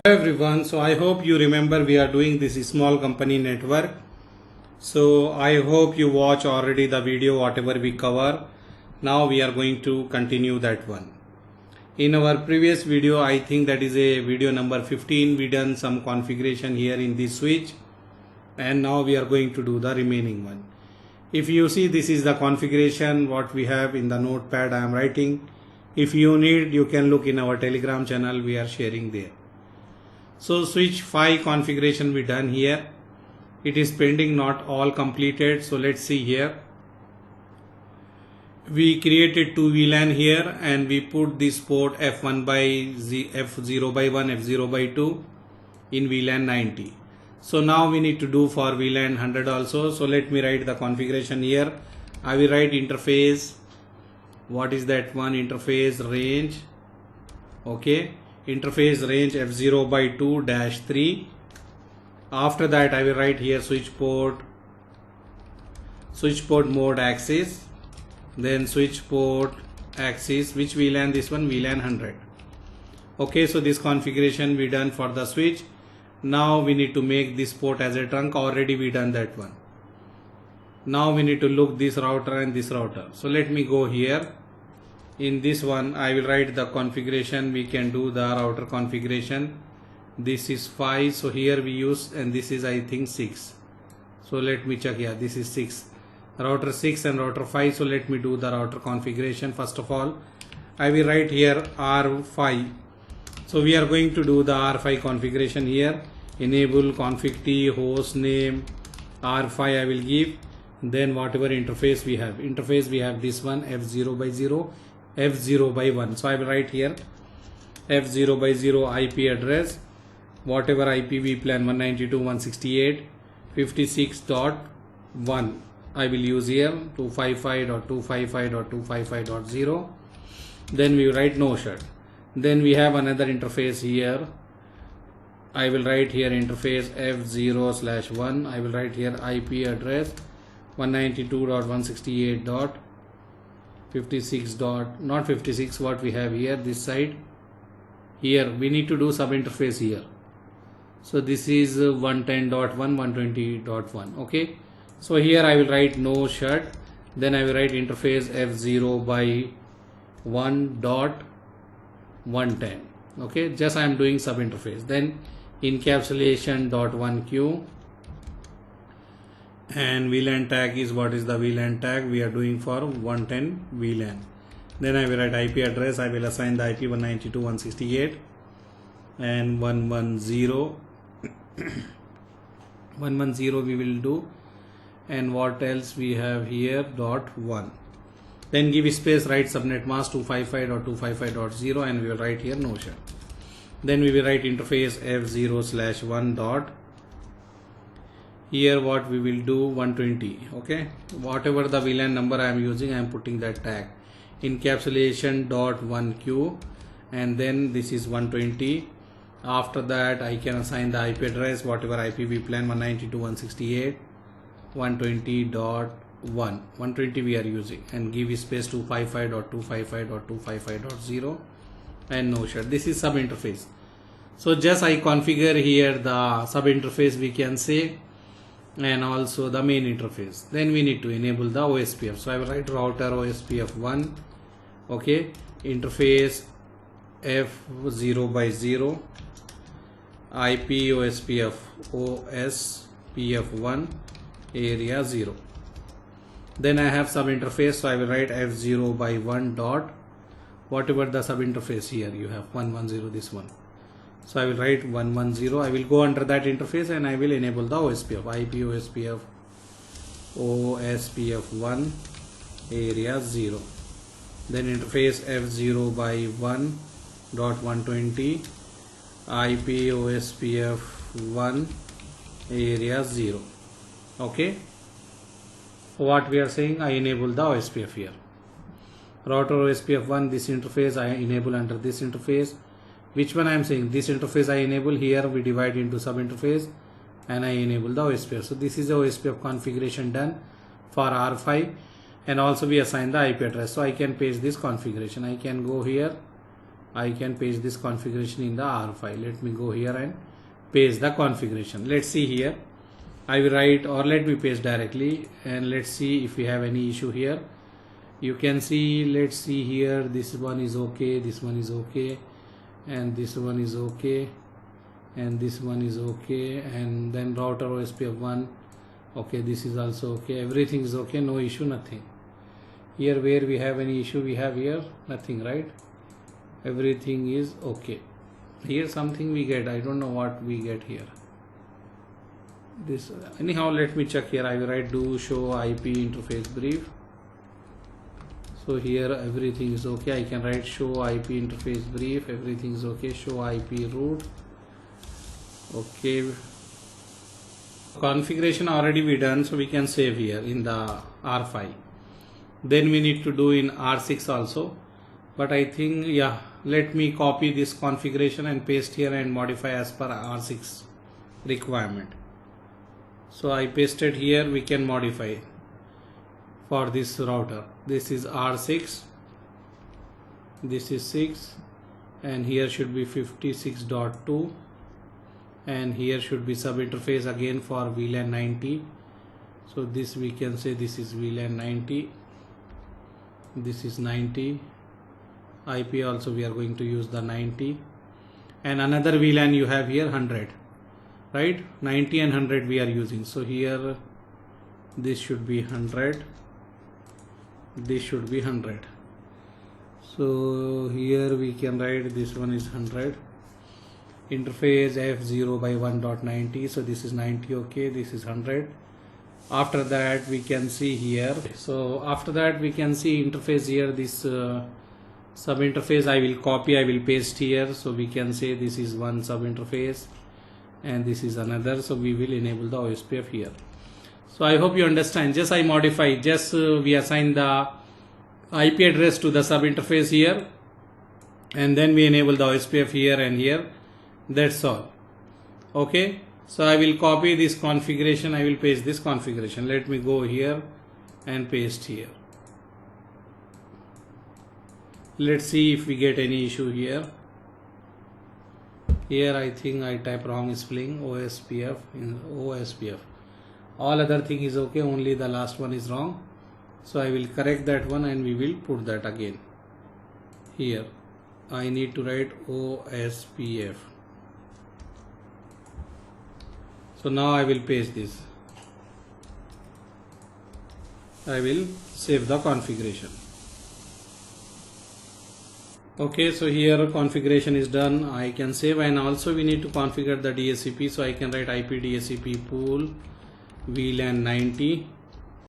Everyone, so I hope you remember we are doing this small company network. So I hope you watch already the video whatever we cover. Now we are going to continue that one. In our previous video, I think that is a video number 15, we done some configuration here in this switch, and now we are going to do the remaining one. If you see, this is the configuration what we have in the notepad I am writing. If you need, you can look in our Telegram channel, we are sharing there. So switch 5 configuration we done here. It is pending, not all completed. So let's see here. We created 2 VLAN here and we put this port F1 by F0 by 1, F0 by 2 in VLAN 90. So now we need to do for VLAN 100 also. So let me write the configuration here. I will write interface. What is that one? Interface range. Okay. Interface range F0 by 2 dash 3. After that I will write here switch port mode access, then switch port access, which VLAN? This one, VLAN 100. Okay, so this configuration we done for the switch. Now we need to make this port as a trunk. Already we done that one. Now we need to look this router and this router. So let me go here. In this one I will write the configuration. We can do the router configuration. This is 5, so here we use, and this is I think 6. So let me check. Yeah, this is 6, router 6 and router 5. So let me do the router configuration. First of all I will write here R5. So we are going to do the R5 configuration here. Enable config T host name R5 I will give. Then whatever interface we have, this one F0 by 0, F0 by 1. So I will write here F0 by 0 IP address, whatever IPv plan 192.168.56.1 I will use here, 255.255.255.0. Then we write no shut. Then we have another interface here. I will write here interface F0/1. I will write here IP address 192.168.56. Not 56, what we have here, this side. Here we need to do sub interface here. So this is 110.1, 120.1. Okay. So here I will write no shut. Then I will write interface F0 by 1.110. Okay. Just I am doing sub interface. Then encapsulation.1q. And VLAN tag is, what is the VLAN tag? We are doing for 110 VLAN. Then I will write IP address. I will assign the IP 192.168 and 110. 110 we will do. And what else we have here? .1. Then give space, write subnet mask 255.255.0 and we will write here no shut. Then we will write interface F0/1 dot. Here what we will do, 120. Okay, whatever the VLAN number I am using, I am putting that tag. Encapsulation.1q, and then this is 120. After that I can assign the IP address, whatever IPv plan 192.168 120.1. 120 we are using, and give space 255.255.255.0 and no shut. This is sub interface. So just I configure here the sub interface, we can say, and also the main interface. Then we need to enable the OSPF. So I will write router OSPF1. Okay, interface F0 by 0, IP OSPF1 area 0. Then I have sub interface, so I will write F0 by 1 dot, whatever the sub interface here you have, 110, this one. So I will write 110. I will go under that interface and I will enable the OSPF, IP OSPF1 area 0. Then interface F0 by 1 dot 120, IP OSPF1 area 0. Okay. What we are saying, I enable the OSPF here. Router OSPF1, this interface I enable under this interface. Which one I am saying? This interface I enable. Here we divide into sub interface and I enable the OSPF. So this is the OSPF configuration done for R5, and also we assign the IP address. So I can paste this configuration. I can go here, I can paste this configuration in the R file. Let me go here and paste the configuration. Let's see here. I will write, or let me paste directly, and let's see if we have any issue here. You can see, let's see here, this one is okay, this one is okay, and this one is okay, and this one is okay, and then router OSPF1, okay, this is also okay, everything is okay, no issue, nothing. Here where we have any issue, we have here nothing, right? Everything is okay. Here something we get, I don't know what we get here. This, anyhow, let me check here. I will write do show IP interface brief. So here everything is okay. I can write show IP interface brief, everything is okay. Show IP root, okay. Configuration already we done, so we can save here in the R file. Then we need to do in R6 also, but I think, yeah, let me copy this configuration and paste here and modify as per R6 requirement. So I pasted here, we can modify for this router. This is R6, this is 6, and here should be 56.2, and here should be sub interface again for VLAN 90. So this we can say this is VLAN 90, this is 90. IP also we are going to use the 90, and another VLAN you have here 100, right? 90 and 100 we are using. So here this should be 100, this should be 100. So here we can write this one is 100. Interface F0 by 1.90, so this is 90, okay, this is 100. After that we can see here, so after that we can see interface here, this sub interface I will copy, I will paste here. So we can say this is one sub interface and this is another, so we will enable the OSPF here. So I hope you understand. Just I modify, just we assign the IP address to the sub interface here, and then we enable the OSPF here and here. That's all. Okay, so I will copy this configuration, I will paste this configuration. Let me go here and paste here. Let's see if we get any issue here. Here I think I type wrong spelling, OSPF in OSPF. All other thing is okay, only the last one is wrong. So I will correct that one and we will put that again. Here I need to write OSPF. So now I will paste this. I will save the configuration. Okay, so here configuration is done. I can save, and also we need to configure the DHCP. So I can write IP DHCP pool VLAN 90.